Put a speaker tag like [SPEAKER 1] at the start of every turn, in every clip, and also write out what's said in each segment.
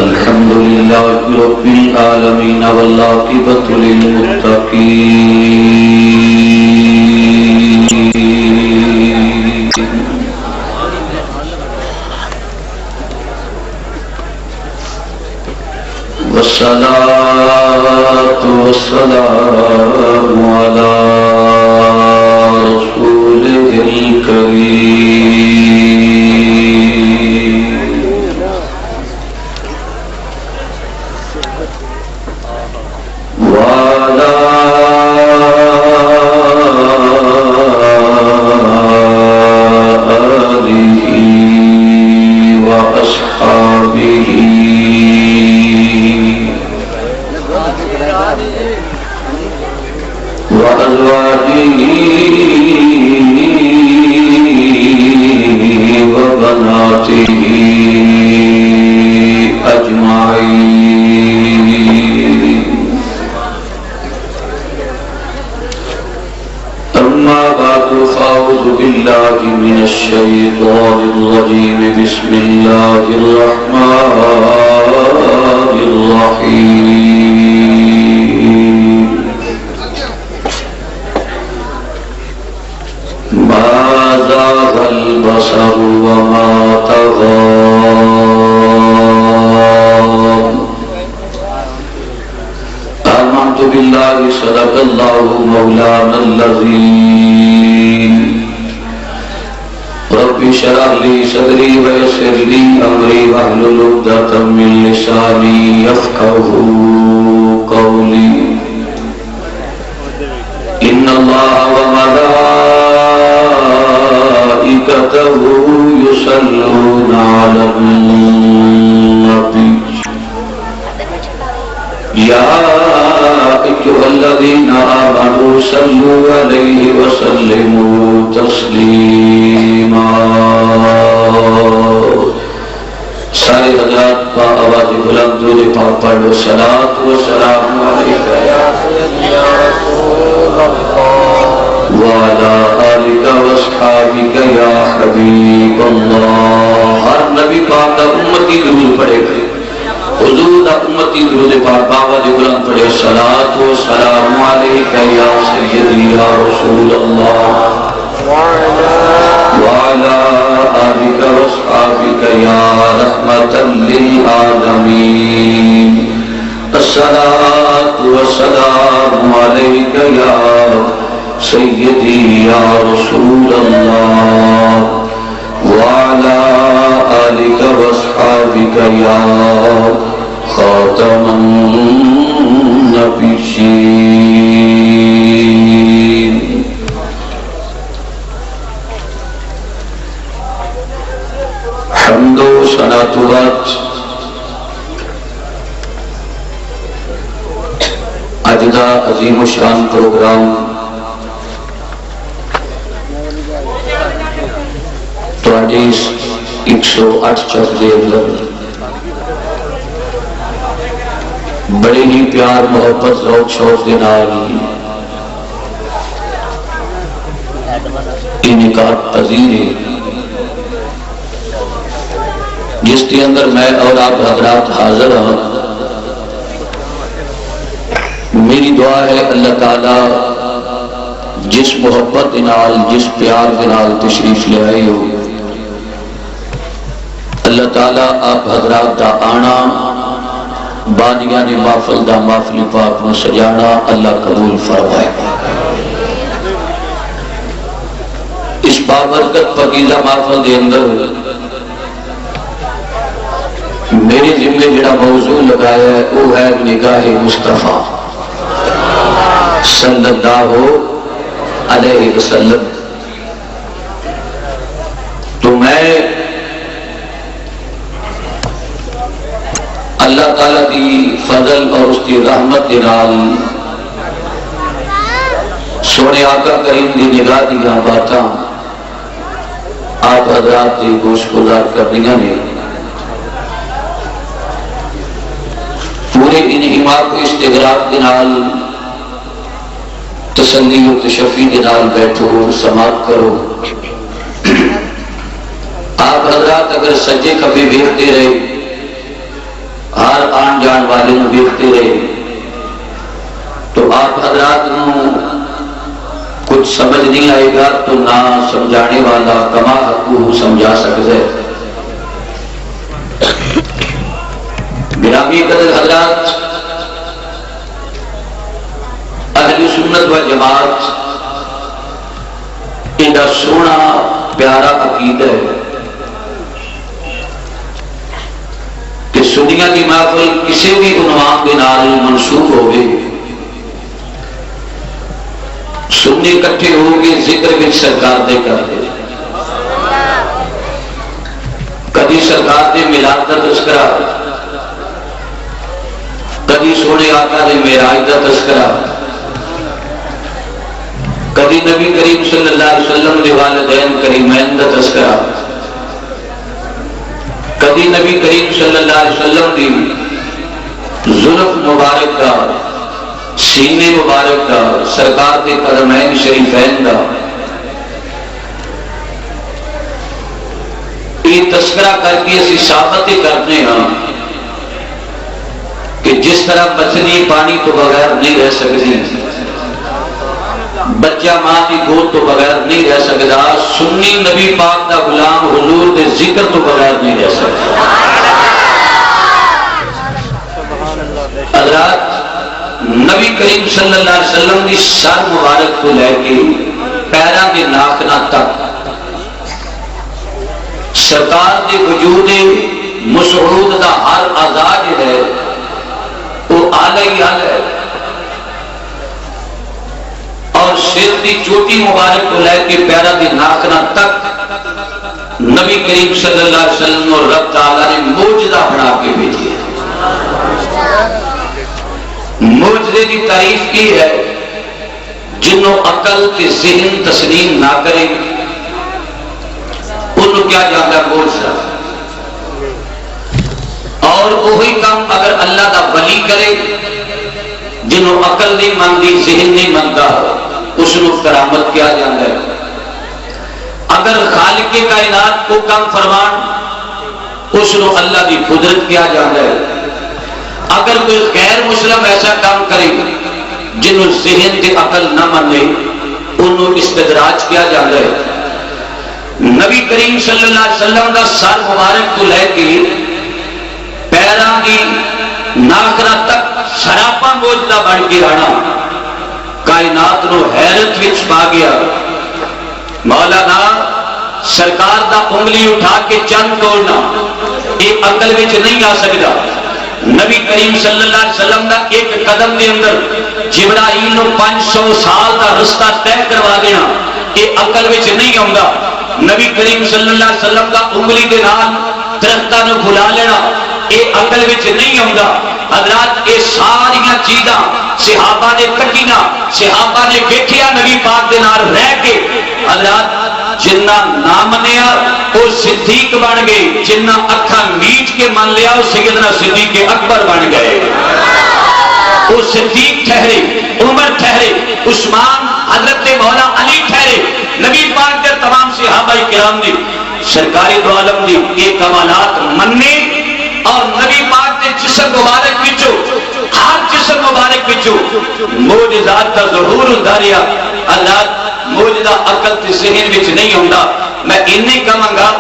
[SPEAKER 1] الحمد لله رب العالمين والعاقبة للمتقين والصلاة والسلام على رسوله الكريم وعلى آله وأصحابه وأزواجه وبناته أجمعين. أما بعد فأعوذ بالله من الشيطان الرجيم. بسم الله الرحمن الرحيم. ما زاغ البصر وما طغى. آمنت بالله صدق الله مولانا العظيم. رب اشرح لي صدري ويسر لي أمري واحلل عقدة من لساني يفقهوا قولي. إن الله وملائكته يصلون على النبي يا أيها الذين آمنوا صلوا عليه وسلموا تسليما. سارے حضرات با آواز بلند درود پاک پڑھو. صلاۃ و سلام علیک یا رسول اللہ وعلی آلک واصحابک یا حبیب اللہ. ہر نبی پاک کا امتی درود پڑھے گا. حضور دا امتی درود پاک باواز بلند پڑھے. صلاۃ و سلام علیک یا سیدی یا رسول اللہ وعلى آلك واصحابك يا رحمة للعالمين. الصلاة والسلام عليك يا سيدي يا رسول الله وعلى آلك واصحابك يا خاتم النبيين. حمد و ثناء و اج دا عظیم و شان پروگرام تواڈی 108 چک دے اندر بڑے ہی پیار محبت ذوق شوق دے نال انعقاد پذیر ہے، جس کے اندر میں اور آپ حضرات حاضر ہوں. میری دعا ہے اللہ تعالیٰ جس محبت نال جس پیار نال تشریف لے آئے ہو، اللہ تعالیٰ آپ حضرات دا آنا بانیاں نے محفل دا محفل پاک میں سجانا اللہ قبول فرمائے. اس بابرکت پاکیزہ محفل دے اندر میرے ذمہ جڑا موضوع لگایا ہے وہ ہے نگاہ مصطفیٰ صلی اللہ علیہ وسلم. تو میں اللہ تعالیٰ کی فضل اور اس کی رحمت نال سونے آقا کریم دی نگاہ دیا باتاں آپ حضرات کی گوش گزار کرنیاں نے. پورے انہما کو استغراق دنال تسلی و تشفی دنال بیٹھو سماعت کرو. حضرات اگر سجے کبھی دیکھتے رہے، ہر آن جان والے دیکھتے رہے، تو آپ حضرات کچھ سمجھ نہیں آئے گا، تو نہ سمجھانے والا کما حقو سمجھا سکتے۔ گرامی قدر حضرات، اہل سنت و جماعت ایڈا سونا پیارا عقیدہ ہے کہ سنیاں کی محفل کسی بھی عنوان کے نال منسوب ہو گئے، سنی اکٹھے ہو گئے ذکر بھی سرکار دے کرتے، کبھی سرکار دے میلاد کا تذکرہ، کبھی سونے آقا دے معراج کا تذکرہ، کبھی نبی کریم صلی اللہ علیہ وسلم دے والدین کریمین کا تذکرہ، کبھی نبی کریم صلی اللہ علیہ وسلم دی زلف مبارک کا، سینے مبارک کا، سرکار کے قدمین شریفین کا، یہ تذکرہ کر کے اسی ثابت کرتے ہیں کہ جس طرح مچھلی پانی تو بغیر نہیں رہ سکتی، بچہ ماں کی گود تو بغیر نہیں رہ سکتا، سنی نبی پاک دا غلام حضور دے ذکر تو بغیر نہیں رہ سکتا۔ حضرات نبی کریم صلی اللہ علیہ وسلم کی سر مبارک کو لے کے پیروں کے ناخنا تک سرکار کے وجود مسعود دا ہر اعضاء جو ہے وہ آلہ ہی آلہ ہے، اور سر کی چوٹی مبارک کو لے کے پیروں کے ناخنا تک نبی کریم صلی اللہ علیہ وسلم اور رب تعالیٰ نے معجزہ بنا کے بھیجی ہے۔ معجزے کی تعریف کی ہے جنہوں عقل کے ذہن تسلیم نہ کرے انہوں کیا جاتا ہے معجزہ، اور وہی کام اگر اللہ دا ولی کرے جنہوں عقل نہیں مانتی ذہن نہیں مانتا اس کو کرامت کیا جاتا ہے۔ اگر خالق کائنات کو کام فرمان اس کو اللہ کی قدرت کیا جاتا ہے۔ اگر کوئی غیر مسلم ایسا کام کرے جنہوں ذہن کی عقل نہ مانے انہوں استدراج کیا جاتا ہے۔ نبی کریم صلی اللہ علیہ وسلم کا سر مبارک کو لے کے پیراں کی ناخنا تک سراپا موجودہ بن کے آنا کائنات نو حیرت وچ پا گیا۔ مولانا سرکار دا انگلی اٹھا کے چند توڑنا یہ عقل وچ نہیں آ سکتا۔ نبی کریم صلی اللہ علیہ وسلم دا ایک قدم دے اندر جبرائیل نو 500 سال دا رستہ طے کروا دینا یہ عقل وچ نہیں آؤں۔ نبی کریم صلی اللہ علیہ وسلم دا انگلی دے نال درختاں نو بھلا لینا یہ عقل وچ نہیں آؤں۔ حضرات یہ ساری چیزاں صحابہ نے کٹینا، صحابہ نے ویکھیا نبی پاک دے نال رہ کے۔ حضرات جنہ نہ منیا وہ صدیق بن گئے، جنہ اکھاں میچ کے من لیا وہ سیدنا صدیق اکبر بن گئے۔ وہ صدیق ٹھہرے، عمر ٹھہرے، عثمان، حضرت مولا علی ٹھہرے، نبی پاک کے تمام صحابہ کرام نے سرکاری دو عالم دی یہ کمالات مننے اور نبی پاک کے جسم مبارک وچوں ہر جسم مبارک وچوں معجزات کا ظہور ہوندا رہیا۔ اللہ معجزہ عقل تے ذہن وچ نہیں ہوندا۔ میں انہیں کہاں گا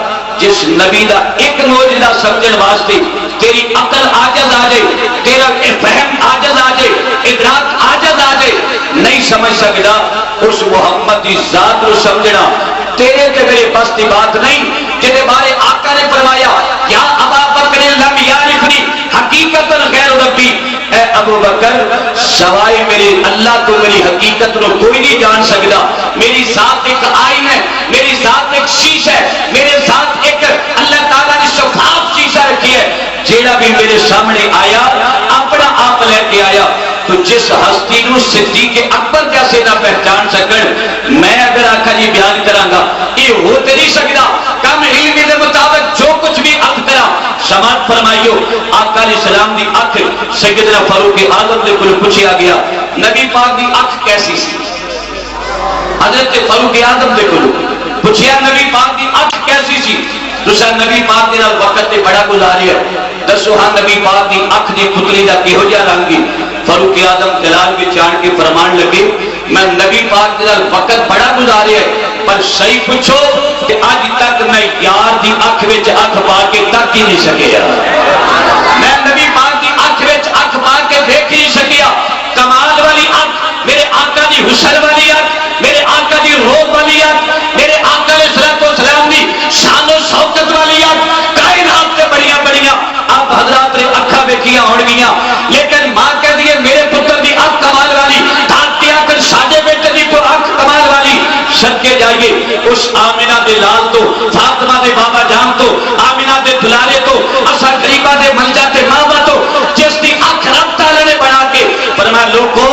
[SPEAKER 1] جس نبی دا ایک معجزہ سمجھن واسطے تیری عقل عاجز آ جائے، تیرا فہم عاجز آ جائے، ادراک عاجز آ جائے، نہیں سمجھ سکتا اس محمد کی ذات کو سمجھنا تیرے تے میرے بس کی بات نہیں۔ جنہیں بارے آقا نے فرمایا یا ابا بکر لم یعرفنی حقیقت غیر ربی، اے ابو بکر سوائے میرے اللہ تو میری حقیقت کو کوئی نہیں جان سکتا۔ میری ذات ایک آئین ہے، میری ذات ایک شیش ہے، میرے ذات ایک اللہ تعالیٰ نے شفاف شیشہ رکھی ہے، جیڑا بھی میرے سامنے آیا اپنا آپ لے کے آیا۔ تو جس ہستی نو صدیق اکبر جیسے نہ پہچان سکن، میں اگر آقا جی بیان کرانگا یہ ہو تے نہیں سکتا۔ کم علم دے مطابق جو کچھ بھی اکھ کرا سماعت فرمائیو۔ آقا علیہ السلام دی اکھ سیدنا فاروق اعظم دے کول پوچھا گیا نبی پاک دی اکھ کیسی سی؟ حضرت فاروق اعظم دے کول پوچھا نبی پاک دی اکھ کیسی سی؟ تساں نبی پاک دے نال وقت تے بڑا گزاریا دسو ہاں نبی پاک دی اکھ دی پتلی دا کہو جہا رنگ سی فاروق اعظم جلال کے چاند کے فرمان لگے میں نبی پاک دے نال وقت بڑا گزاریا پر صحیح پوچھو کہ اج تک میں یار دی اکھ وچ اکھ پا کے تک ہی نہیں سکیا میں نبی پاک دی اکھ وچ اکھ پا کے دیکھ نہیں سکیا کمال والی اکھ میرے آقا دی حسن والی اکھ میرے آقا دی روح والی اکھ میرے آقا علیہ الصلوۃ والسلام دی شان و شوکت والی اکھ کائنات تے بڑیاں بڑیاں آپ حضرات نے اکھاں ویکھیاں ہون گیاں لیکن ماں کہہ دی میرے پتر دی اکھ کمال والی تاکہ اکھ ساڈے بیٹے دی تو اکھ کمال والی صدقے جائیے اس آمنہ دے لال تو فاطمہ دے بابا جان تو آمنہ دے دلارے تو اسا غریبہ دے منجا تے ماما تو جس دی اکھ رب تعالی نے بنا کے فرمایا لوگو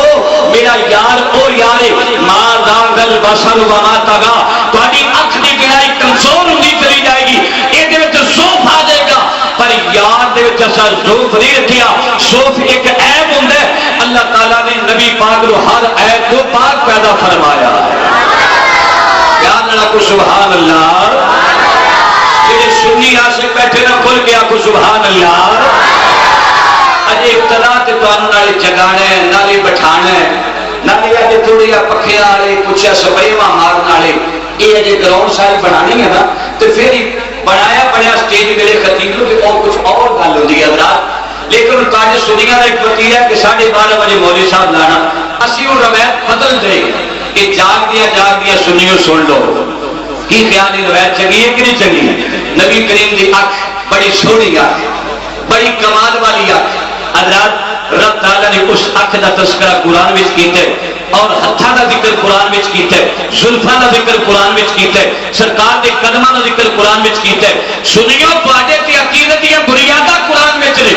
[SPEAKER 1] میرا یار او یارے ما ذاغل بصر وما طغى تہاڈی اکھ دی بینائی کمزور ہوندی چلی جائے گی اے دے وچ ذوف آ جائے گا پر یار دے وچ اسا ذوف نہیں رکھیا ذوف ایک عیب ہوندا ہے اللہ تعالی نے نبی پاک نو ہر عیب کو پاک پیدا فرمایا یاد لڑا کو سبحان اللہ جڑے سنی عاشق بیٹھے نہ کھل کے آکو سبحان اللہ اجے ابتدا تے تانوں نالے جگانا ہے نالے بٹھانا ہے نالے اجے تھوڑی پکھے والے کچھ سپریواں مارن والے یہ اجے گراؤنڈ ساری بنانی ہے نا تو پھر بنایا بڑیا سٹیج میرے خطیب نو کہ اور کچھ اور گل ہوندی ہے حضرات لیکن تاج سنیاں دا ایک وکیل ہے کہ 12:30 بجے مولوی صاحب لانا اسی وہ روایت بدل دے کہ جاگ دیا سنیو سن لو کی خیال ہے روایت چنگی ہے کہ نہیں چنگی نبی کریم دی اکھ بڑی سونی اکھ بڑی کمال والی اکھ حضرات رب تعالی نے اس اکھ دا تذکرہ قرآن وچ کیتا ہے اور ہتھاں دا ذکر قرآن وچ کیتا ہے زلفاں دا ذکر قرآن وچ کیتا ہے سرکار دے قدماں دا ذکر قرآن وچ کیتا ہے سنیو تواڈے تے عقیدت دی بنیاداں قرآن وچ نے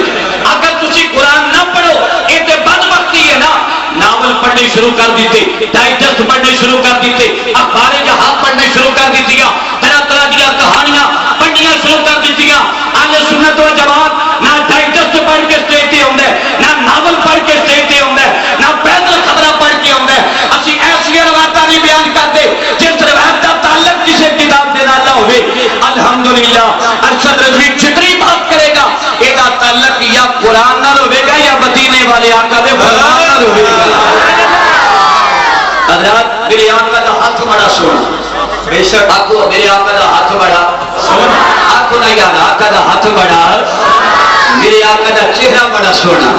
[SPEAKER 1] اگر تسی قرآن نہ پڑھو اے تے بدبختی ہے نا ناول پڑھنے شروع کر دیتے ڈائجسٹ پڑھنے شروع کر دیتے اخبار جہاد پڑھنے شروع کر دیتیاں طرح طرح دیا کہانیاں پڑھنیاں شروع کر دیتیاں اہل سنت و جماعت نہ ڈائجسٹ پڑھ کے اسٹیج تے ہوندا ہے نہ ناول پڑھ کے اسٹیج تے ہوندا ہے نہ پیدل خبراں پڑھ کے ہوندا ہے اسی ایسی روایتاں نہیں بیان کرتے جس روایت کا تعلق کسی کتاب دے نال نہ ہوے الحمدللہ ارشد رشید جتنی بات کرے گا یہ تعلق یا قرآن نال ہوے گا یا مدینے والے آقا دے فرمان نال ہوے گا حضرات میرے آقا دا ہاتھ بڑا سونا بے شک آقا میرے آقا دا ہاتھ بڑا سونا آقا دا یاد آقا دا ہاتھ بڑا میرے آقا دا چہرہ بڑا سونا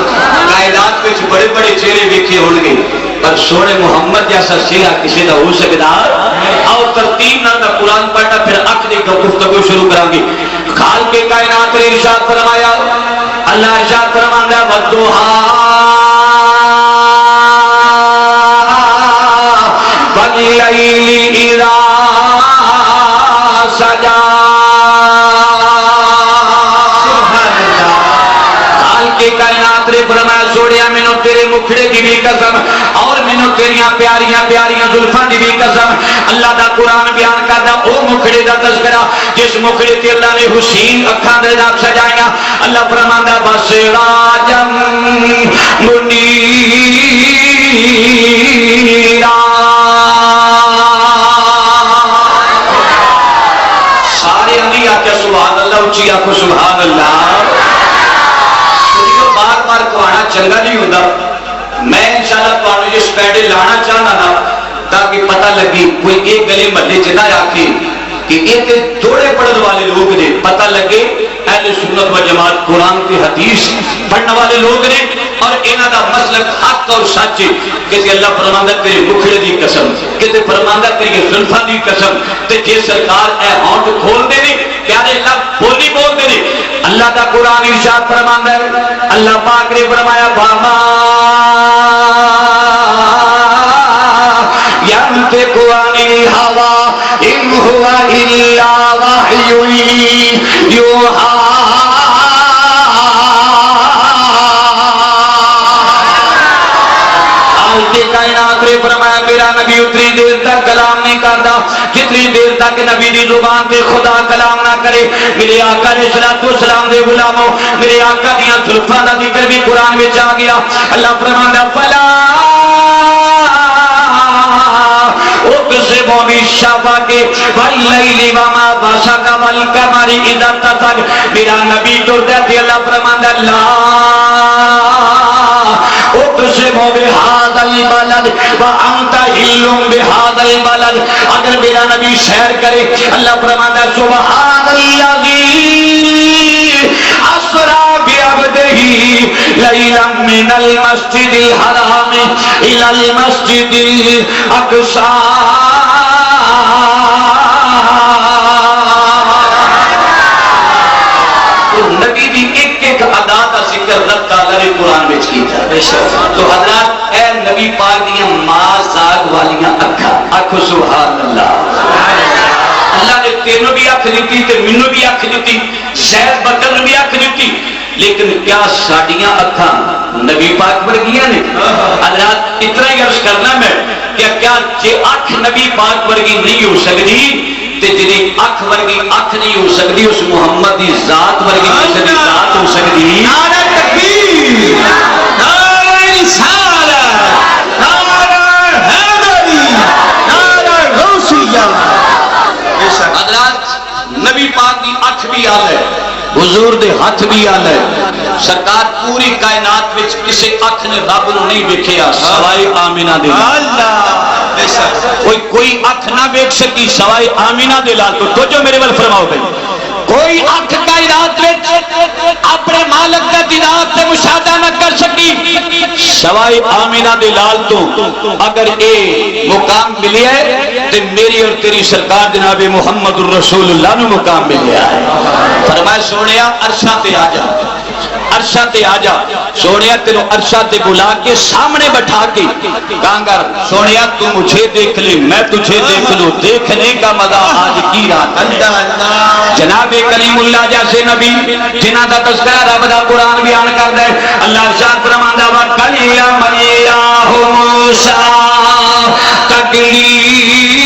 [SPEAKER 1] کائنات وچ بڑے بڑے چہرے ویکھے ہون گے پر سونے محمد جیسا چہرہ کسی دا ہو سکدا اور ترتیب نال دا قرآن پڑھنا پھر اک دی گفتگو شروع کران گے خالق کے کائنات نے ارشاد فرمایا اللہ ارشاد فرماندا ہے والضحیٰ واللیل اذا سجا کائنات نے فرمایا سوڑیا مینوں تیرے مکھڑے دی بھی قسم اور مینوں تیریاں پیاریاں پیاریاں زلفاں دی بھی قسم اللہ دا قرآن بیان کردا او مکھڑے دا تذکرہ جس مکھڑے تے اللہ نے حسین اکھاں دے نال سجائیاں اللہ فرماندا بسراجم منیرا سارے انبیاء کہ سبحان اللہ اچھی آکھو سبحان اللہ بار بار کہانا چنگا نہیں ہوتا میں انشاءاللہ تمہیں یہ سپیڈے لانا چاہنا نا تاکہ پتہ لگی کوئی ایک گلی محلے چ نہ آکھے کہ ایک تھوڑے پڑھنے والے لوگ نے پتہ لگے اہل سنت و جماعت قرآن کی حدیث پڑھنے والے لوگ نے اور انہاں دا مسلک حق اور سچ کہ اللہ فرماندا تیرے مکھڑے دی قسم کہ فرماندا تیری زلفاں دی قسم تے جے سرکار اے ہونٹ کھول دے نے پیارے لفظ بولی بول دے نے اللہ دا قرآن ارشاد فرماندا ہے اللہ پاک نے فرمایا باما ينطق عن الهوى إن هو إلا وحي يوحى کائنات نے فرمایا میرا نبی اتنی دیر تک کلام نہیں کرتا جتنی دیر تک نبی دی زبان پہ خدا کلام نہ کرے میرے آقا علیہ الصلوۃ والسلام دے غلاموں میرے آقا دیاں زلفاں دا ذکر بھی قرآن وچ آ گیا اللہ فرماندا فلا اقسم بھی شفا کے واللیل وما بسق والقمر اذا اتسق. میرا نبی ٹرتا تھے اللہ فرماندا لا اقسم بهذا البلد وانت حل بهذا البلد. اگر میرا نبی سیر کرے اللہ فرماتا ہے سبحان الذی اسرا بعبده لیلا من المسجد الحرام الى المسجد الاقصى. نبی دی ایک ایک ادا کا ذکر اللہ تعالی نے قرآن میں کیتا ہے. تو حضرات اے نبی پاک دیاں ماں زاگ والیاں اکھاں آکھو سبحان اللہ. اللہ نے تینوں بھی اکھ دیتی تے مینوں بھی اکھ دیتی زید بکر نے بھی اکھ دیتی لیکن کیا ساڈیاں اکھاں نبی پاک ورگیاں نے؟ حضرات اتنا ہی عرض کرنا میں کہ کیا جے اکھ نبی پاک ورگی نہیں ہو سکتی تے جی اکھ ورگی اکھ نہیں ہو سکتی اس محمد دی ذات ورگی کسی دی ذات ہو سکتی؟ نعرہ تکبیر، نعرہ رسالت، نعرہ حیدری، نعرہ غوثیہ. حضرات نبی پاک دی اکھ بھی آل ہے، حضور دے ہاتھ بھی آل ہے. سرکار پوری کائنات وچ کسی اکھ نے رب نو نہیں ویکھیا سوائے آمینہ دے اللہ. کوئی اکھ نہ دیکھ سکی سوائے آمینہ دے لال. تو جو میرے ول فرماؤ بھائی کوئی اکھ کائنات وچ اپنے مالک دا دیدار تے مشاہدہ نہ کر سکی سوائے آمینہ دے لال. تو اگر اے مقام ملیا ہے تے میری اور تیری سرکار جناب محمد الرسول اللہ نو مقام ملیا ہے. فرمایا سونیا عرشاں تے آ جا، عرشاں تے آ جا سونیا تینو عرشاں تے بلا کے سامنے بٹھا کے کانگر سونیا تو مجھے دیکھ لے میں تجھے دیکھ لوں، دیکھنے کا مزہ آج کی رات. جناب کلیم اللہ جیسے نبی جنہاں دا تذکرہ رب دا قرآن بیان کردا ہے. اللہ ارشاد فرماندا وا کلیم اللہ موسیٰ تکلیما.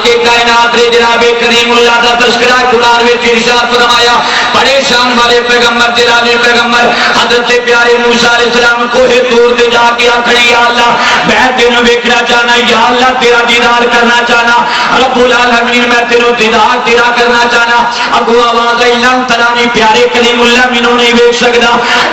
[SPEAKER 1] کے کائنات نے جناب کریم اللہ کا تذکرہ قرآن میں ارشاد فرمایا. بڑے شان والے پیغمبر جلالی پیغمبر حضرت پیارے موسیٰ علیہ السلام کوہ طور تے جا کے آکھڑی یا اللہ میں تینوں ویکھنا چاہنا، یا اللہ تیرا دیدار کرنا چاہنا، رب العالمین میں تینوں دیدار تیرا کرنا چاہنا. ابو آواز لن ترانی پیارے کریم اللہ مینوں نہیں ویکھ سکدا.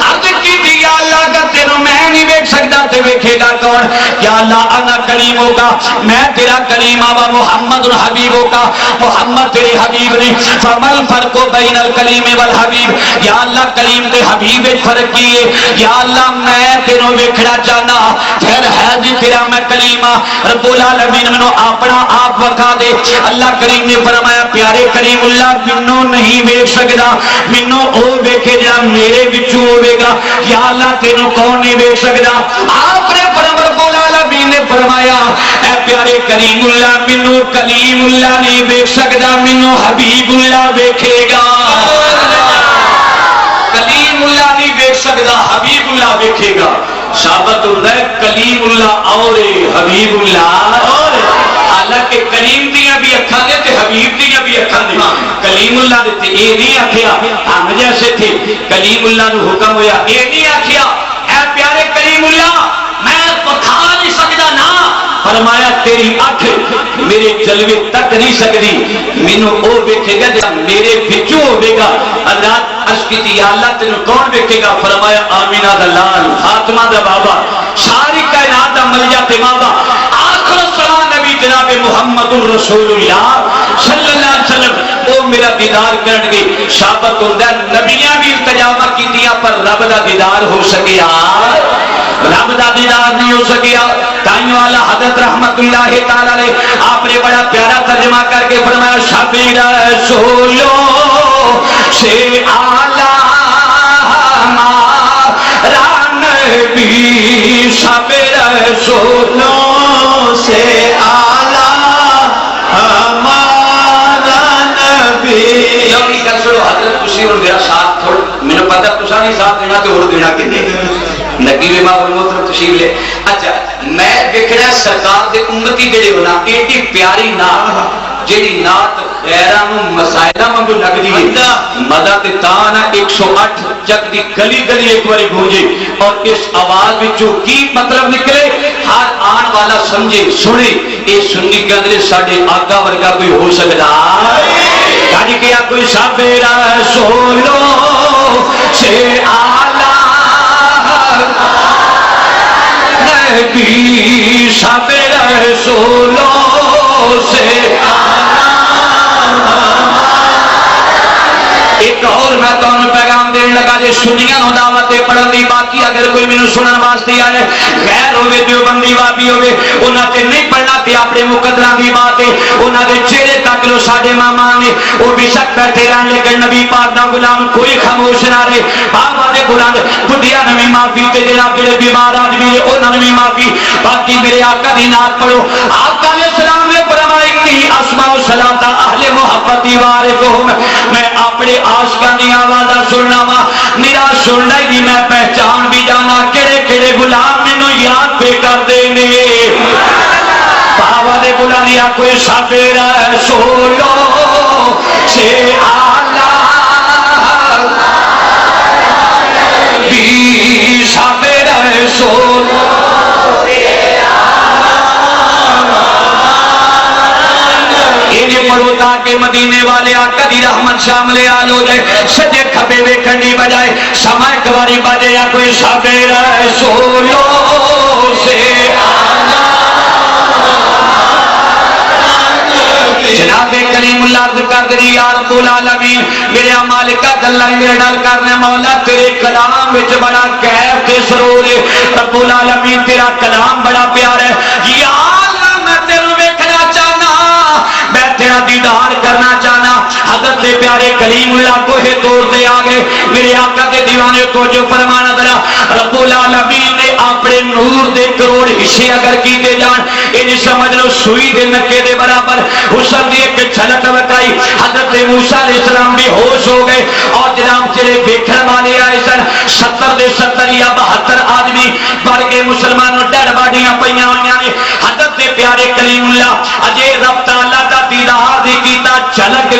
[SPEAKER 1] عرض کی یا اللہ اگر تینوں میں نہیں ویکھ سکدا تے ویکھے گا کون؟ یا اللہ انا کریم ہوگا میں تیرا کریم آوا محمد الحبیب ہوگا محمد تیرے حبیب نے. فمل فرق بین الکلیم والحبیب. یا اللہ کلیم دے حبیب فرق کیے. یا اللہ میں تینوں ویکھنا چاہنا پھر ہے جی تیرا میں کلیمہ. رب العالمین منو اپنا آپ وکھا دے. اللہ کریم نے فرمایا پیارے کریم اللہ منو نہیں ویکھ سکدا منو او ویکھے جا میرے وچوں ہوے گا. یا اللہ تینوں کون نہیں ویکھ سکدا؟ آپ نے رب العالمین نے فرمایا اے پیارے کریم اللہ منو کلیم اللہ نہیں ویکھ سکدا منو حبیب اللہ ویکھے گا. کلیم اللہ نہیں ویکھ سکدا حبیب اللہ ویکھے گا. ثابت ہوتا ہے کلیم اللہ اور حبیب اللہ اور. حالانکہ کریم دیاں بھی اکھاں نے تے حبیب دیاں بھی اکھاں نے. کلیم اللہ نے تے اے نہیں آکھیا ہم جیسے تھے کلیم اللہ نو حکم ہویا اے نہیں آکھیا اے پیارے کلیم اللہ میں بتا نہیں سکدا نا. فرمایا تیری اکھ میرے جلوے تک نہیں سکتی مینوں او ویکھے گا جڑا میرے وچوں ہوے گا. حضرات عرض کیتی یا اللہ تینوں کون ویکھے گا؟ فرمایا آمینہ دا لال فاطمہ دا بابا ساری کائنات دا ملجا تے ماوا. آخر السلام نبی جناب محمد الرسول اللہ صلی اللہ علیہ وسلم وہ میرا دیدار کرن گے. ثابت ہوتا ہے نبیاں بھی التجامہ کیتیاں پر رب دا دیدار ہو سکیا رب دا دیدار نہیں ہو سکیا. تائیوں والا حضرت رحمت اللہ تعالی علیہ آپ نے بڑا پیارا ترجمہ کر کے فرمایا شبی رسولوں سے اعلیٰ ہمارا نبی شب رسولوں سے اعلیٰ ہمارا نبی. حضرت کسی اور میرا ساتھ تھوڑا میں نے پتا تسا نہیں ساتھ دینا تو اور دینا کتنے نقیب ماں محترم تشریف لے. اچھا میں دیکھنا سرکار دے امتی جڑے ہونا ایڈی پیاری نام جیڑی نات غیراں نوں مسائلاں وانگو لگدی ہے مزہ تے تاں نہ 108 جگ دی گلی گلی ایک باری گونجے اور اس آواز وچوں کی مطلب نکلے ہر آن والا سمجھے سنے اے سنی کے اندر ساڈے آقا ورگا کوئی ہو سکدا کج کیا کوئی سابر رسولو سے آلہ نبی سابر رسولو سے ایک اور میں تو پیغام دینے لگا جے سنیاں نو دعوت پڑھن دی باقی اگر کوئی مینوں سنن واسطے آئے غیر ہوے دیوبندی وابی ہوے انہاں تے نہیں پڑھنا تے اپنے مقدراں دی بات ہے انہاں دے چہرے تک لو ساڈے ماما نے او بے شک بیٹھے رہن لیکن نبی پاک دا غلام کوئی خاموش نہ رہے بابا دے غلام بڈھیاں نویں معافی تے جناب جڑے بیمار آدمی نے انہاں نویں معافی باقی میرے آقا دی نعت پڑھو آقا علیہ السلام نے فرمایا انی اسماء الصلاۃ اہل محبت وارثہم میں اپنے عاشقاں دی آوازاں سننا وا میرا سننا ہی میں پہچان بھی جانا کہڑے کہڑے غلام مینوں یاد پہ کر دے نے بابا دے غلام یا کوئی سابر رسولو سے آلہ بھی سابر رسولو پڑھو تاکہ مدینے والے آقا دی رحمت شامل آل ہو جائے سجے کھبے ویکھن دی بجائے سمائے کواری بجے یا کوئی سابر رسولو سے جناب کریم اللہ عرض کر دی یا رب العالمین میرے مالکہ گلہ میرے ڈال کرنے مولا تیرے کلام وچ بڑا کیف تے سرور ہے رب العالمین تیرا کلام بڑا پیار ہے یا اللہ میں تیرے ویکھنا چاہنا میں تیرا دیدار کرنا چاہنا حضرت پیارے کلیم اللہ کو ہے دور دے آگے میرے آقا کے دیوانے کو جو فرمانا درا رب العالمین نے اپنے نور دے کروڑ حصے اگر کیتے جان انہیں سمجھ لو سوئی دے نکے دے برابر حسن دی ایک چھلک بتائی حضرت موسیٰ علیہ السلام بھی ہوش ہو گئے اور جناب چلے بیکھن والے آئے سن 70 دے 70 یا 72 آدمی بڑھ کے مسلمانوں ڈر باڑیاں پہیاں ہوئیاں نے حضرت پیارے کلیم اللہ اجے رب تعالیٰ دا دیدار دی کیتا چھلک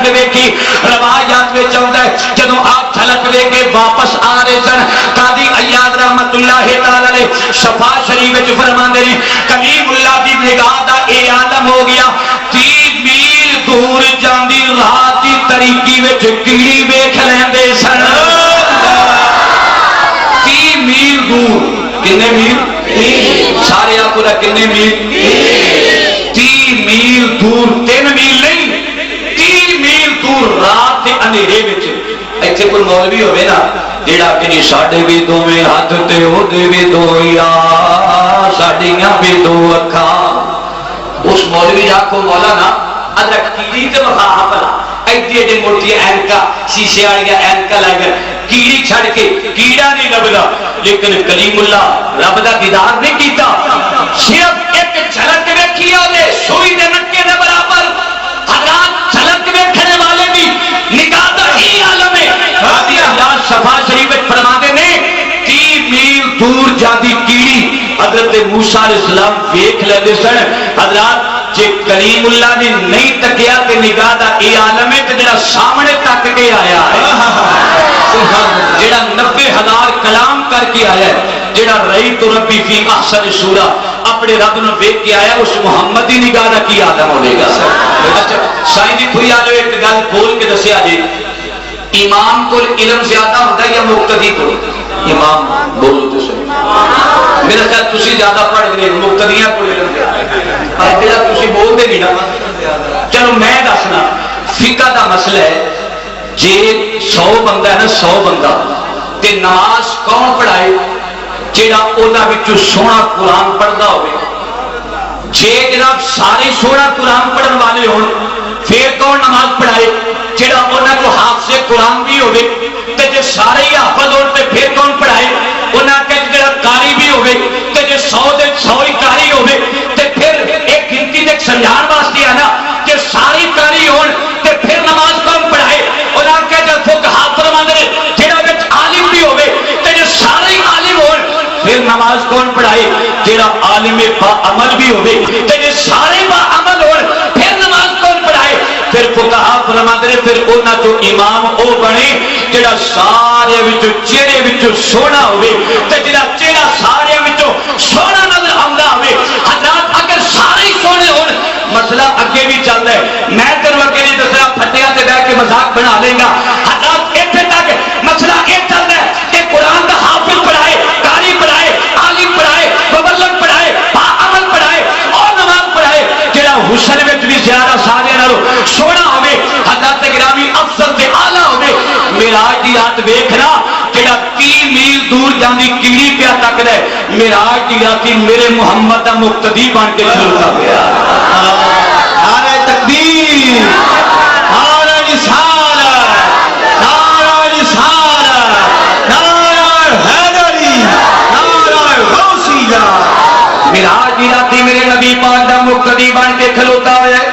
[SPEAKER 1] ویکھی روایات میں چاہتا ہے جدوں آپ چھلک لے کے واپس آ رہے سن قاضی ایاد رحمت اللہ تعالی شفا شریف وچ فرماندے نے کلیم اللہ دی نگاہ دا اے عالم ہو گیا 30 میل دور جاندی رات دی طریقی وچ کیڑی ویکھ لیندے سن 30 میل دور کنے میل سارے آپ دا کنے میل 30 میل دور 3 میل نہیں 30 میل دور رات کے اندھیرے وچ ایتھے کوئی مولوی ہوے نا جیڑا کہ ساڈے بھی دوویں ہاتھ تے او دے بھی دو یا ساڈیاں بھی دو اکھاں اس مولوی آکھو مولانا ادرک کیڑی تے وکھا بھلا ایتھے جے موٹی اینکا شیشے والی اینکا لا کر کیڑی چھڑ کے کیڑا نہیں لبدا لیکن کلیم اللہ رب دا دیدار نہیں کیتا صرف ایک جھلک ویکھی اودے سوئی دے نکے دے برابر حضرات جھلک ویکھنے والے بھی نگاہ دا ہی عالم ہے رضی اللہ شفا شریف فرماتے نے 30 میل دور جاندی کیڑی حضرت موسیٰ علیہ السلام ویکھ لیندے سن حضرات جے کلیم اللہ نے نہیں تکیا تے نگاہ دا اے عالم ہے تے جڑا سامنے تک کے آیا ہے جڑا 90,000 کلام کر کے آیا ہے جڑا رہی تو ربی فی احسن سورہ اپنے رب نو دیکھ کے آیا اس محمد دی نگاہ دا کی آدم ہوے گا اچھا سائیں جی کوئی آ ایک گل بول کے دسیا جی امام کو علم زیادہ ہوتا ہے یا مقتدی کو امام بولو تو صحیح میرا خیال تسی زیادہ پڑھ گئے مقتدیاں کو علم زیادہ جڑا تسی بول دے نہیں نا چلو میں دسنا فقہ دا مسئلہ ہے جے 100 بندہ ہے نا 100 بندہ تے نماز کون پڑھائے جیڑا اونا بچو سونا قرآن پڑھدا ہوئے جے جناب سارے سونا قرآن پڑھن والے ہون پھر کون نماز پڑھائے جیڑا اونا کو حافظ قرآن بھی ہوئے تے جے سارے ہی حافظ ہون تے پھر کون پڑھائے اونا کہ جیڑا قاری بھی ہوئے تے جے 100 دے 100 ہی قاری ہوئے تے پھر ایک گنتی دے سمجھان واسطے آنا کہ ساری قاری ہون تے پھر نماز کون پڑھائے اونا کہ جے فقہا فرماندے جیڑا وچ عالم بھی ہوئے تے جے سارے ہی عالم ہون پھر نماز کون پڑھائے جیڑا عالم با عمل بھی ہوئے تے جے سارے با عمل ہون پھر نماز پھر فقہا فرماتے ہیں پھر انہاں تو امام او بنے جڑا سارے وچوں چہرے وچوں سونا ہوئے تے جڑا چہرہ سارے وچوں سونا نظر آندا ہوئے. حضرات اگر سارے ہی سونے ہون مسئلہ اگے بھی چلتا ہے. میں تینوں اگے نہیں دسنا پھٹیاں تے بیٹھ کے مذاق بنا لیں گا. حضرات اتنے تک مسئلہ یہ چلتا ہے کہ قرآن کا حافظ پڑھائے, قاری پڑھائے, عالم پڑھائے, مبلغ پڑھائے, باعمل پڑھائے اور نماز پڑھائے جڑا حسن وچ بھی زیادہ سارے نالوں سونا ہوے حضرت گرامی افضل تے اعلی ہوے. معراج دی رات ویکھنا جڑا 30 میل دور جاندی کیڑی پیا تکدا ہے معراج دی راتی میرے محمد دا مقتدی بن کے کھلوتا پیا. نعرہ تکبیر, نعرہ رسالت, نعرہ رسالت, نعرہ حیدری, نعرہ غوثیہ. معراج دی راتی میرے نبی پاک دا مقتدی بن کے کھلوتا ہوا ہے.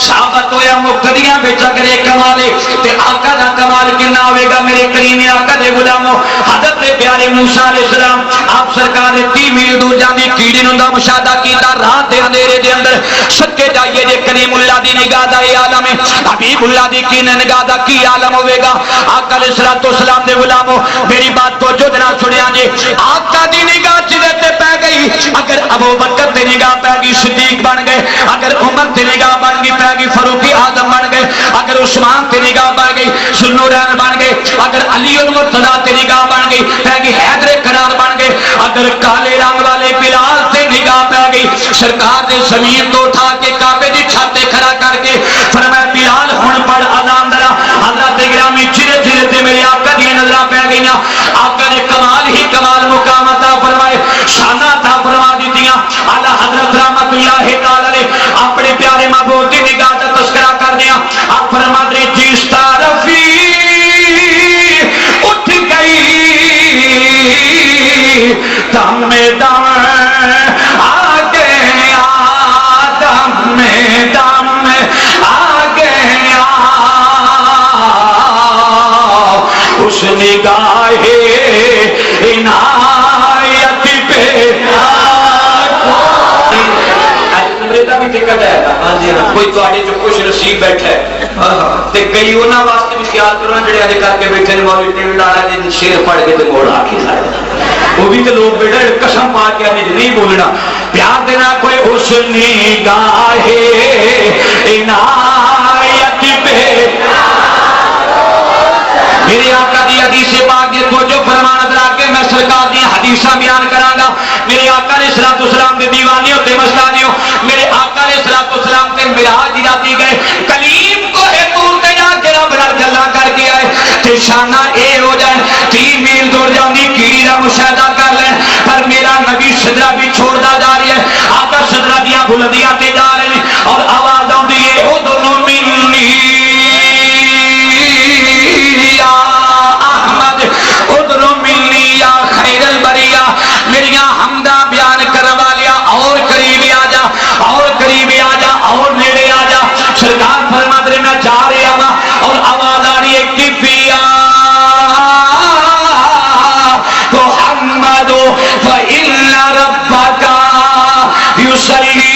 [SPEAKER 1] ثابت ہویا مقتدیاں وچ اگر ایک کمال ہے تے آقا دا کمال کنا ہوئے گا. میرے کریم آقا دے غلاموں حضرت پیارے موسیٰ علیہ السلام آپ سرکار نے 30 میل دور جاندی کیڑی نوں دا مشاہدہ کیتا. رات دے اندھیرے دے اندر سکے جائیے جے کریم اللہ دی نگاہ دا اے عالم ہے, حبیب اللہ دی کی نگاہ دا کی عالم ہوئے گا. آقا علیہ السلام دے غلاموں میری بات کو جو نہ سنیا جی. آقا دی نگاہ جدے تے پہ گئی اگر ابو بکر تے نگاہ پہ گئی صدیق بن گئے, اگر عمر تے نگاہ بن گئی پہ گئی فاروق اعظم بن گئے, اگر عثمان تے نگاہ بن گئی ذوالنورین بن گئے, اگر علی المرتضیٰ تے نگاہ بن گئی پہ گئی حیدر کرار بن گئے, اگر کالے رنگ والے بلال تے نگاہ پہ گئی سرکار نے زمین تو اٹھا کے کعبے دی چھت تے کھڑا کر کے فرمایا بلال ہن پڑھ اذان درا. حضرت گرامی چیرے چیرے تے میرے آقا دی نظراں پہ گئیاں. آقا نے کمال ہی کمال مقام عطا فرمائے, شانہ عطا فرما دتیاں. اعلی حضرت رحمت اللہ تعالی علیہ اپنے پیارے محبوب دی نگاہ دا تذکرہ کر دیا. آپ فرماتے ہیں جس طرفی اٹھ گئی دم میں دم آگے دم میں دم آگے اس نگاہ عنایت پہ کوئی جو خوش نصیب بیٹھا ہے کئی انہوں واسطے بھی خیال کرو جڑے اج کر کے بیٹھے مولوی ٹی وی لالا جی شیر پڑھ کے موڑ آ کے وہ بھی تو لوگ بیٹھے قسم پا کے نہیں بولنا. پیار دینا کوئی اس نگاہ عنایت پہ میرے آقا دی حدیث پاک دی توجہ فرمان ادرا کے میں سرکار دی حدیثاں بیان کراں گا. میرے آقا علیہ الصلوۃ والسلام دے دیوانیوں تے مستانیوں میرے آقا علیہ الصلوۃ والسلام تے معراج دی راتی گئے کلیم کو ہے طور تے جا کے رب نال گلاں کر کے آئے تے شانہ اے ہو جائے 30 میل دور جاندی کیڑی دا مشاہدہ کر لیں پر میرا نبی صدرہ بھی چھوڑدا جا رہی ہے. آقا صدرہ دیاں بلندیاں تے جا رہے ہیں اور آواز آندی ہے او دونوں منی میریاں حمدہ بیان کروا لیا اور قریب آ جا اور قریب آ جا اور نیڑے آ جا. سرکار فرماتے ہیں میں جا رہا ہوں اور آواز آ رہی ہے کفیا محمد فإن ربك يصلي.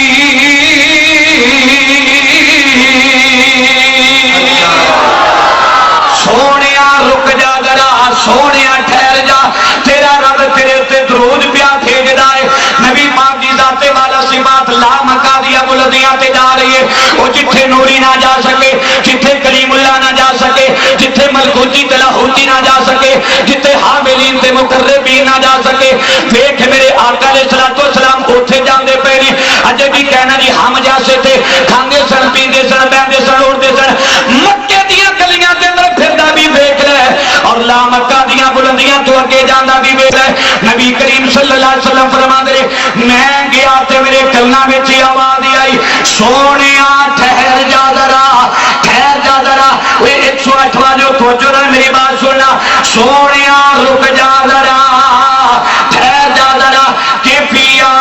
[SPEAKER 1] سونیا رک جا ذرا, سونیا ٹھہر جا, تیرا رب تیرے تے درود پیا بھیجدا ہے. نبی پاک دی ذات والا صفات لا مکاریہ بلندیاں تے جا رہی ہے. وہ جتھے نوری نہ جا سکے, جتھے کریم اللہ نہ جا سکے, جتھے ملکوتی تے لاہوتی نہ جا سکے, جتھے حاملین تے مقربین نہ جا سکے. دیکھ میرے آقا علیہ الصلوۃ والسلام اوتھے جاندے پے نے. اجے بھی کہنا جی ہم جیسے تھے کھاندے سن پیندے سن بہندے سن اڑدے سن. مکے دیاں گلیاں دے اندر پھردا بھی ویکھ لے اور لا مکہ دیاں بلندیاں تو اگے جاندا بھی ویکھ لے. نبی کریم صلی اللہ علیہ وسلم فرماندے نے میں گیا تے میرے کلاں وچ آواز آئی سونیا ٹھہر جا ذرا, ٹھہر جا ذرا. اوے 108 والو توجہ نال میری بات سننا. سونیا رک جا ذرا, ٹھہر جا ذرا. کیفیا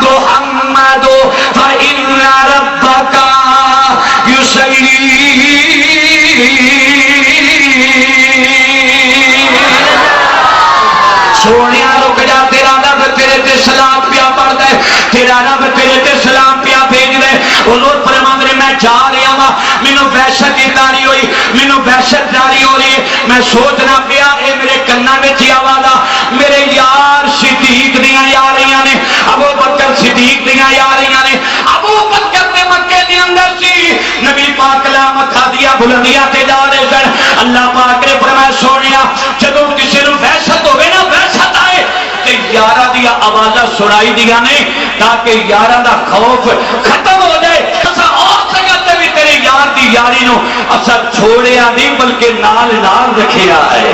[SPEAKER 1] محمد فإن ربك يصلي. سونے رک جا, تیرا رب تیرے تے سلام پیا پڑھتا ہے, تیرا رب تیرے تے سلام پیا بھیج دے. وہ
[SPEAKER 2] جا رہا وا مینوں وحشت جاری ہوئی مینوں وحشت جاری ہو رہی ہے میں سوچنا پیا اے میرے کنا وچ آواز میرے یار صدیق دیاں یاریاں نے ابو بکر صدیق دیاں یاریاں نے ابو بکر نے مکے دے اندر سی نبی پاک لامت کھادیا بلندیاں تے جا رہے سن اللہ پاک نے فرمایا سونیا جدوں کسی نوں وحشت ہوے نا وحشت آئے تے یاراں دی آوازاں سنائی دیاں نے تاکہ یاراں دا خوف ختم ہو جائے اسا اور جگہ تے بھی تیرے یار دی یاری نو اسا چھوڑیا نہیں بلکہ نال نال رکھیا ہے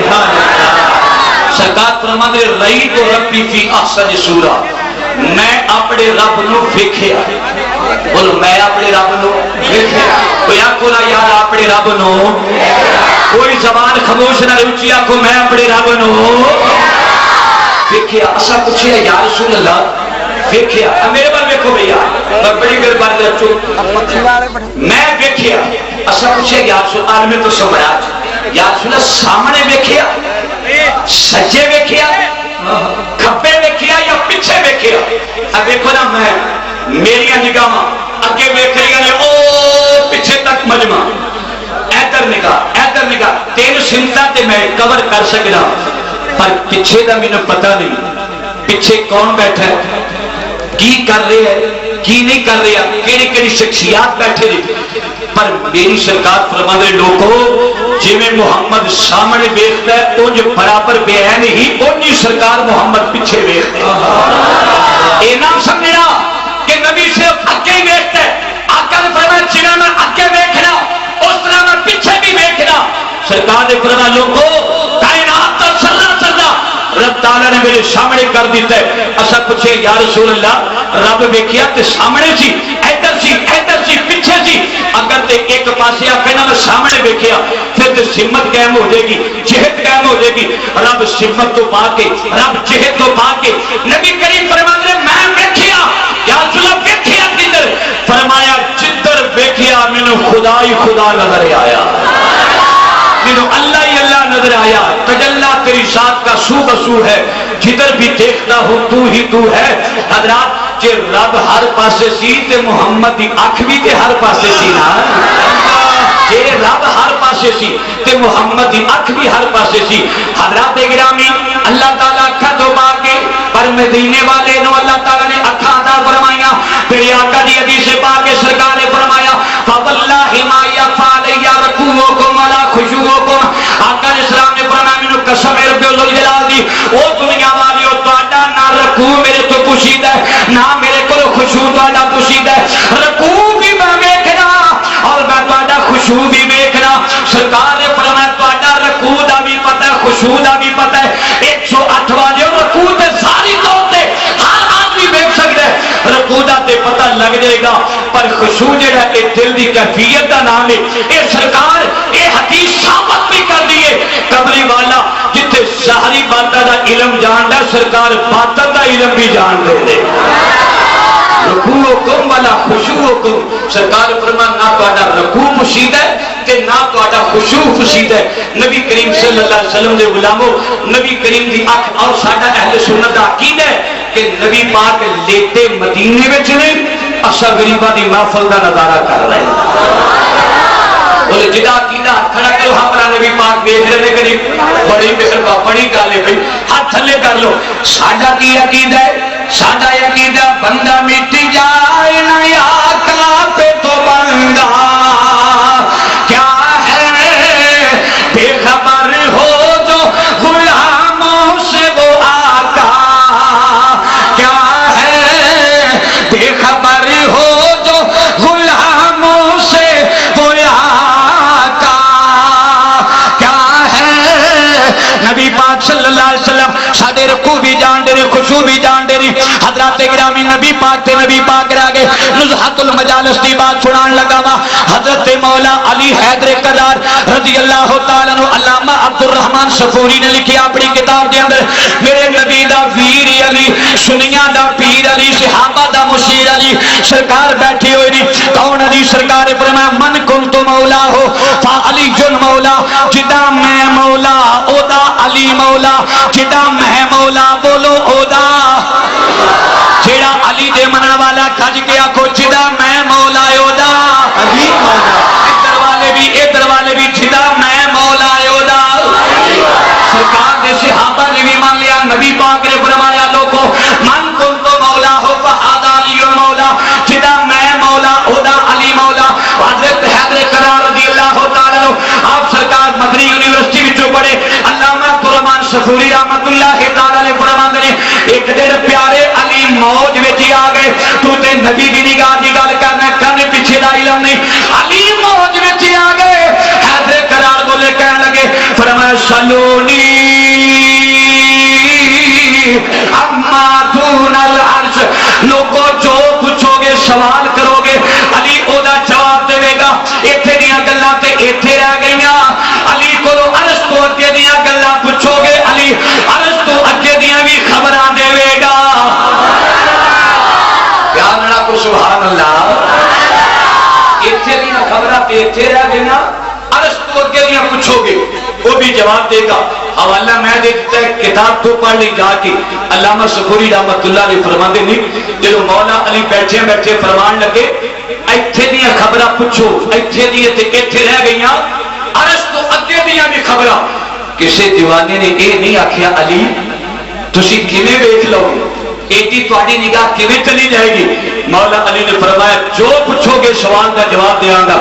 [SPEAKER 2] سرکار فرماندے رہی تو ربی فی احسن سورہ میں اپنے رب نو ویکھیا بولو میں اپنے رب نو ویکھیا کوئی آکھو نا یار اپنے رب نو کوئی زبان خاموش نہ اونچی آکھو میں اپنے رب نو ویکھیا اسا پوچھیا یا رسول اللہ ویکھیا میرے بال ویکھو بھیا میں بڑی گل بات رچو میں ویکھیا اسا پوچھیا یا رسول اللہ میں تو سمجھا یا رسول اللہ سامنے ویکھیا سجے ویکھیا کھبے ویکھیا یا پیچھے ویکھیا اب دیکھو نا میں میری نگاہ اگے ویکھ رہی نے او پیچھے تک مجمع ادھر نگاہ تین سمتاں تے میں کور کر سکنا پر پیچھے دا مینوں پتہ نہیں پیچھے کون بیٹھا ہے کی کر رہے ہے کی نہیں کر رہا کیڑی کیڑی شخصیات بیٹھے نے پر میری سرکار فرماندے لوگوں جی میں محمد سامنے ویکھدا ہے اونج برابر بے عین ہی اونج سرکار محمد پیچھے ویکھدا ہے اے نہ سمجھنا کہ نبی صرف اگے ہی ویکھتا ہے آقا نے فرمایا جنہاں میں اگے ویکھنا اس طرح میں پیچھے بھی ویکھنا سرکار نے فرمایا لوگوں کائنات کا چلنا رب تعالیٰ نے میرے سامنے کر دیتا ہے اسا پوچھے یا رسول اللہ رب ویکھیا تے سامنے سی ادھر سی پیچھے سی اگر تے ایک پاسے آکھے نا میں سامنے ویکھیا پھر تے سمت قائم ہو جائے گی جہت قائم ہو جائے گی رب سمت تو پا کے رب جہت تو پا کے نبی کریم فرماتے ہیں میں ویکھیا یا رسول اللہ ویکھیا کدھر فرمایا جدھر ویکھیا مینوں خدا ہی خدا نظر آیا مینوں اللہ ہی اللہ نظر آیا تجلی تیری ذات کا سو بسو ہے جدھر بھی دیکھتا ہوں تو ہی تو ہے حضرات جے رب ہر پاسے سی تے محمد دی اکھ بھی تے ہر پاسے سی نا جے رب ہر پاسے سی تے محمد دی اکھ بھی ہر پاسے سی حضرات گرامی اللہ تعالیٰ اکھا تو پا کے پر مدینے والے نو اللہ تعالیٰ نے اکھا عطا فرمایا پھر آقا دی حدیث پاک کے سرکار نے فرمایا فواللہ ما یفعل یا رکوعکم ولا خشوعکم آقا علیہ السلام نے فرمایا مینوں قسم ہے رب ذوالجلال دی او دنیا والیو تہاڈا نہ رکوع میرے تو پوشیدہ ہے نہ میرے کو خشوع تہاڈا پوشیدہ ہے رکوع بھی میں ویکھنا اور میں تہاڈا خشوع بھی ویکھنا سرکار نے فرمایا تہاڈا رکوع دا بھی پتہ ہے خشوع دا بھی پتہ ہے 108 والیو رکوع تے ساری طور تے ہر آدمی ویکھ سکدا ہے رکوع دا تے پتہ لگ جائے گا پر خشوع جڑا اے دل دی کیفیت دا نام ہے اے سرکار اے حدیث ثابت بھی کر دیے قبری والا جتھے ظاہری باتاں دا علم جاندا سرکار باطن دا علم بھی جان دے رکوعکم ولا خشوعکم سرکار فرمان نہ تہاڈا رکوع پوشیدہ ہے تے نہ تہاڈا خشوع پوشیدہ ہے نبی کریم صلی اللہ علیہ وسلم دے غلامو نبی کریم دی اکھ اور ساڈا اہل سنت دا عقیدہ ہے کہ نبی پاک لیتے مدینے وچ نے اسا غریباں دی محفل دا نظارہ کر رہے ہیں بولے جدا عقیدہ کھڑا کرو ہمارا نبی پاک دیکھ رہے غریب بڑی مہربانی بڑی گل ہے بھائی ہاتھ تھلے کر لو ساڈا کی عقیدہ ہے ساڈا عقیدہ بندہ مٹ جائے نہ آقا پہ تو بندہ کیا ہے بے خبر ہو جو غلاموں سے وہ آقا کیا ہے بے خبر ہو جو غلاموں سے وہ آقا کیا ہے نبی پاک صلی اللہ علیہ وسلم ساڈے رکوع بھی جان دے خشوع بھی جان دے حضرات گرامی نبی پاک تے نبی پاک رہ گئے نزہت المجالس دی بات سنان لگا وا حضرت مولا علی حیدر کرار رضی اللہ تعالیٰ عنہ علامہ عبد الرحمن صفوری نے لکھی اپنی کتاب دے اندر میرے نبی دا ویر علی سنیاں دا پیر علی صحابہ دا مشیر علی سرکار بیٹھی ہوئی نہیں کون علی سرکار فرمایا من کنت مولا ہو فعلی جن مولا جدا میں مولا او دا علی مولا جدا میں مولا بولو او دا جیڑا علی دے منن والا کھج کے آکھو جدا میں مولا او دا علی سکوری رحمت اللہ تعالی علیہ فرماندے نے ایک دن پیارے علی موج وچ آ گئے تو تے نبی دی نگاہ دی گل کرنا کنے پیچھے دا علم نہیں علی موج وچ آ گئے حیدر کرار بولے کہن لگے فرمایا سلونی اما دون العرش لوگوں جو پوچھو گے سوال کرو گے علی او دا جواب دے گا ایتھے دیاں گلاں تے ایتھے رہ گئیاں علی کولو عرش تو اگے دیاں گلاں پوچھو گے علی عرش تو اگے دیاں بھی خبراں دے گا پیار نال کو سبحان اللہ ایتھے دیاں خبراں تے ایتھے رہ گئیاں عرش تو اگے دیاں پوچھو گے وہ بھی جواب دے گا حوالہ میں دیکھتا ہے کتاب تو پڑھ لی جا کے علامہ سکوری رحمت اللہ علیہ فرماندے نہیں جو مولا علی بیٹھے بیٹھے فرمان لگے ایتھے دیاں خبراں پوچھو ایتھے دیاں تے ایتھے رہ گئیاں عرش تو اگے دیاں بھی خبراں کسے دیوانے نے اے نہیں آکھیا علی تسی کیویں ویکھ لو ایڈی تہاڈی نگاہ کیویں چلی جائے گی مولا علی نے فرمایا جو پوچھو گے سوال کا جواب دیاں گا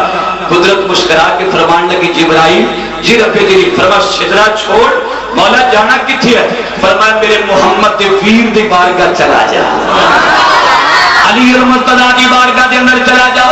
[SPEAKER 2] قدرت مسکرا کے فرمان لگی جبرائیل جی رب جلیل فرما سدرا چھوڑ مولا جانا کتھے ہے فرمایا میرے محمد دے ویر دی بارگاہ چلا جا علی المرتضیٰ دی بارگاہ دے اندر چلا جا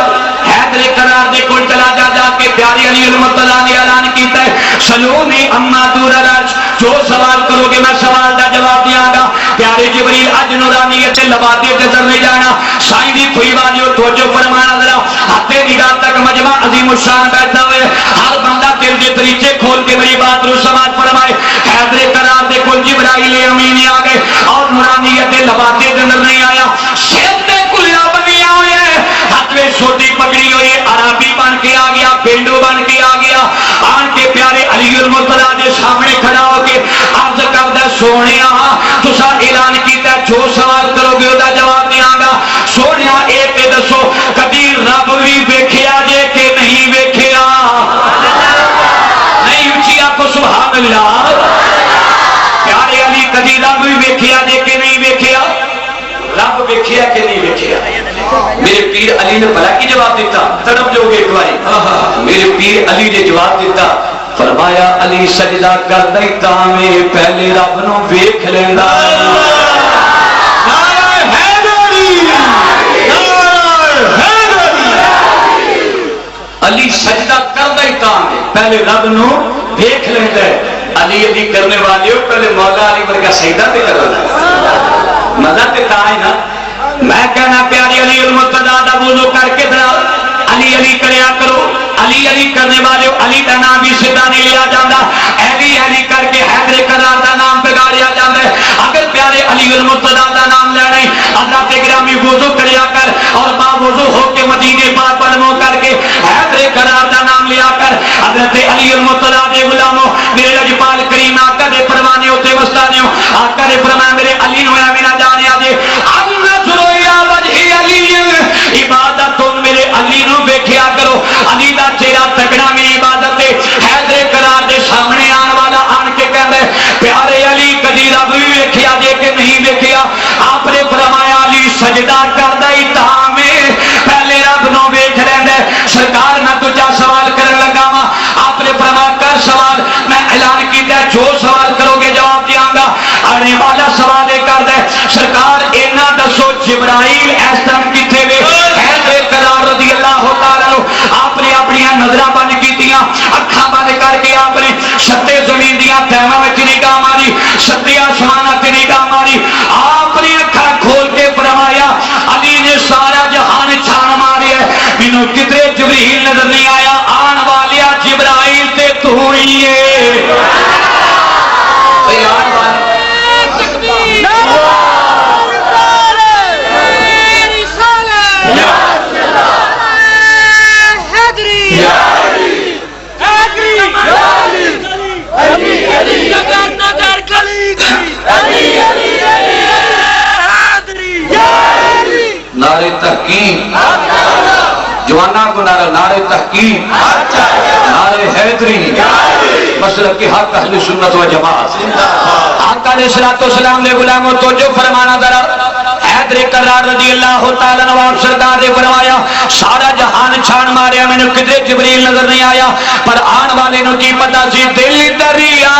[SPEAKER 2] حیدر کرار دے کول چلا جا جا کے پیاری علی المرتضیٰ نے اعلان کیتا ہے سلونی اما دور العرش جو سوال کرو گے میں سوال دا جواب دیاں گا پیارے جبریل اج نورانیت سے لبادے نظر نہیں جانا سائیں دی کوئی والیو توجہ فرمانا ذرا ہاتھے نگاہ تک مجمع عظیم الشان بیٹھا ہوئے ہر بندہ دل دے دریچے کھول کے میری بات رو سماعت فرمائے حیدر کرار دے کول جبرائیل امین آ گئے اور نورانیت سے لبادے نظر نہیں آیا سر تے کلیا بنیا ہوئے ہاتھ میں چھوٹی پکڑی ہوئی عربی بن کے آ گیا پینڈو بن کے آ گیا آن کے پیارے علی المرتضیٰ دے سامنے کھڑا ہو کے عرض کردا سونیا تسا اعلان کیتا جو سوال کرو گے ادا جواب دیاں گا سونیا ایک دسو کبھی رب بھی ویکھیا جے کہ نہیں ویکھیا نہیں اونچی آکھو سبحان اللہ پیارے علی کبھی رب بھی ویکھیا جے کہ نہیں ویکھیا رب ویکھیا کہ نہیں ویکھیا میرے پیر علی نے بھلا کی جواب دیتا تڑپ جو گے ایک باری میرے پیر علی نے جواب دیتا فرمایا علی سجدہ کر دیتا میں پہلے رب نو ویکھ لیندا علی سجدہ کر دیتا میں پہلے رب نو ویکھ لیندا علی علی کرنے والے ہو پہلے مولا علی ورگا سجدہ تے کرو مزہ تے تا ہے نا میں کہنا پیاری علی المرتضیٰ دا وضو کر کے ذرا علی علی کریا کرو علی علی کرنے والے علی دا نام بھی سیدھا نہیں لیا جاتا علی علی کر کے حیدر کرار دا نام بگاڑیا جاتا ہے اگر پیارے علی المرتضیٰ دا نام لینا ہے حضرت گرامی وضو کریا کر اور با وضو ہو کے مدینے پاک پر منہ کر کے حیدر کرار دا نام لیا کر حضرت علی المرتضیٰ دے غلاموں میرے لجپال کریم آقا دے پروانے ہوتے وستانیوں آقا دے فرمایا میرے علی نو میرا جانیا دے عبادت میرے علی نو ویکھیا کرو علی دا چہرہ تگڑا میری عبادت ہے حیدر کرار دے سامنے آن والا آن کے کہندا ہے پیارے علی کدی رب بھی ویکھیا جے کہ نہیں ویکھیا آپ نے فرمایا علی سجدہ کردا ہی تاں میں پہلے رب نو ویکھ لیندا سرکار میں تجھا سوال کرن لگا وا آپ نے فرمایا کر سوال میں اعلان کیتا جو سوال کرو گے جواب دیاں گا آنے والا سوال یہ کردا ہے سرکار اینا دسو جبرائیل اس طرح کتھے وے حیدر کرار رضی اللہ تعالی عنہ آپ نے اپنی نظراں بند کیتیاں اکھاں بند کر کے آپ نے ستے زمین دیاں تہواں وچ نگاہ ماری ستے آسماناں تے نگاہ ماری آپ نے اکھاں کھول کے فرمایا علی نے سارا جہان چھان ماریا مینوں کدھر جبرائیل نظر نہیں آیا آن والیا جبرائیل تے تو ہی ہے آن والے نعرہ تحقیق جوانا کو نعرہ تحقیق نعرہ حیدری مسلک کے حق اہل سنت و جماعت آقا علیہ السلام نے غلاموں تو جو فرمانا ذرا حیدر کرار رضی اللہ تعالی عنہ سرکار نے فرمایا سارا جہان چھان ماریا میں نے کدھر جبریل نظر نہیں آیا پر آن والے نو کی پتہ سی دل دریا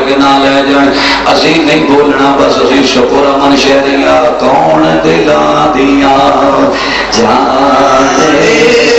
[SPEAKER 1] کے نہ لے جائیں اسی نہیں بولنا بس اسی شکر من شہریہ کون دلاں دیاں جانے